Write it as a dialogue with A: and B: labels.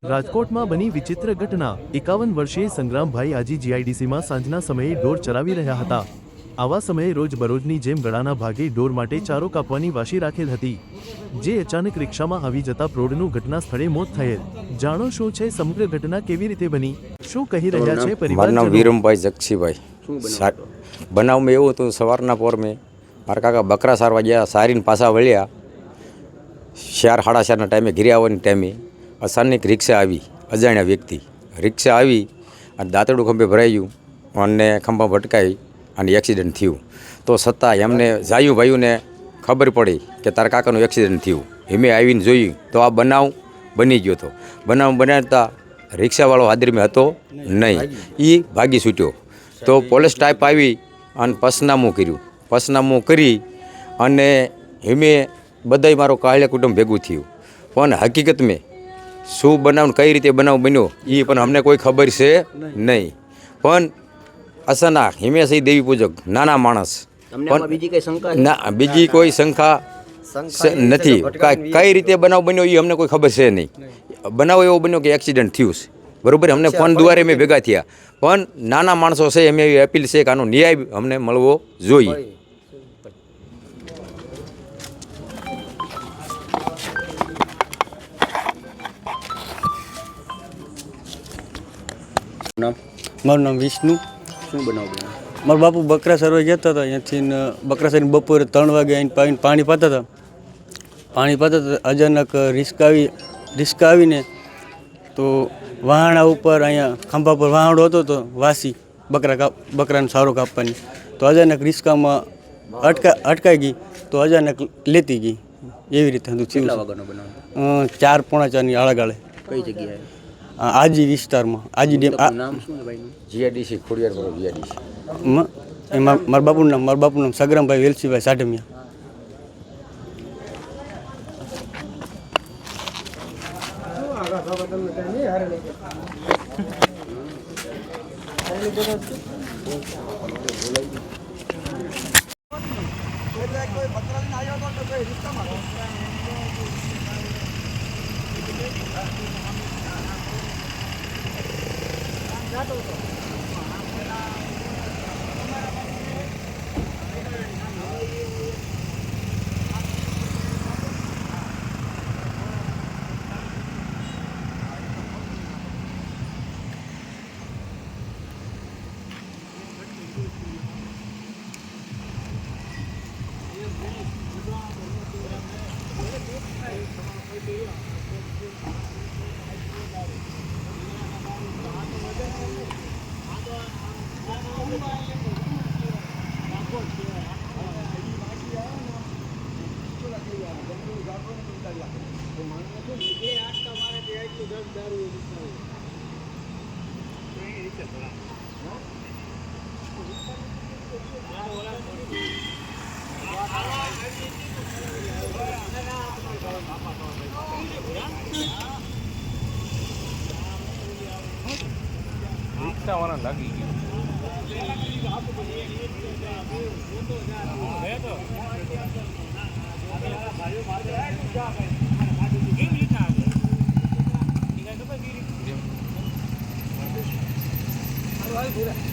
A: રાજકોટમાં બની વિચિત્ર ઘટના 51 વર્ષીય સંગ્રામભાઈ આજી જીઆઈડીસીમાં સાંજના સમયે ઢોર ચરાવી રહ્યા હતા। આવા સમયે રોજબરોજની જેમ ગળાના ભાગે ઢોર માટે ચારો કાપવાની વાશી રાખેલ હતી, જે અચાનક રિક્ષામાં આવી જતા પ્રૌઢનું ઘટના સ્થળે મોત થયેલ। જાણો શું છે સમગ્ર ઘટના કેવી રીતે બની, શું કહી રહ્યા છે પરિવારજનો।
B: વીરમભાઈ જક્ષીભાઈ બનાવમાં એવું હતું, સવારના પોરમાં મારા કાકા બકરા સારવા ગયા, સારીને પાછા વળ્યા 4 સાડા 4ના ટાઈમે ઘરે આવવાની ટાઈમે અચાનક રિક્ષા આવી, અજાણ્યા વ્યક્તિ રિક્ષા આવી અને દાંતરડું ખંભે ભરાયું અને ખંભા ભટકાઈ અને એક્સિડન્ટ થયું। તો છતાં એમને જાયું ભાઈઓને ખબર પડી કે તારા કાકાનું એક્સિડન્ટ થયું, એમે આવીને જોયું તો આ બનાવ બની ગયો હતો। બનાવ બનાવતા રિક્ષાવાળો હાજરીમાં હતો નહીં, એ ભાગી છૂટ્યો। તો પોલીસ ટાઈપ આવી અને પસનામું કર્યું, પસનામું કરી અને એમે બધાય મારો કાળિયા કુટુંબ ભેગું થયું, પણ હકીકત મેં શું બનાવ કઈ રીતે બનાવ બન્યો એ પણ અમને કોઈ ખબર છે નહીં। પણ અચાનક હિમેશી દેવી પૂજક નાના માણસ, ના બીજી કોઈ શંકા નથી, કઈ રીતે બનાવ બન્યો એ અમને કોઈ ખબર છે નહીં। બનાવ એવો બન્યો કે એક્સિડન્ટ થયું છે, બરાબર। અમને ફોન દ્વારે મેં ભેગા થયા, પણ નાના માણસો છે એમ એવી અપીલ છે કે આનો ન્યાય અમને મળવો જોઈએ।
C: મારું નામ વિષ્ણુ।
D: શું બનાવ?
C: મારા બાપુ બકરા સરવા જતા હતા, અહીંયાથી બકરા સરીને બપોરે 3 વાગે આવીને પાણી પાતા હતા। પાણી પાતા હતા અચાનક રિસ્કા આવીને તો વહાણા ઉપર અહીંયા ખંભા પર વહાણો હતો તો વાસી બકરાનો સારો કાપવાની, તો અચાનક રિસ્કામાં અટકાઈ ગઈ, તો અચાનક લેતી ગઈ, એવી રીતે હતું થયું। 4 પોણા 4ની આળાગાળે।
D: કઈ જગ્યાએ?
C: આજી વિસ્તારમાં, આજી ડેમ।
D: નામ શું છે ભાઈનું?
B: GIDC Khodiyar GIDC.
C: એમાં મારા બાપુનું નામ સંગ્રામભાઈ વેલસીભાઈ સાઢમિયા।
E: રિક્ષાવાળા લાગી ગયું।
D: હાલ પૂરા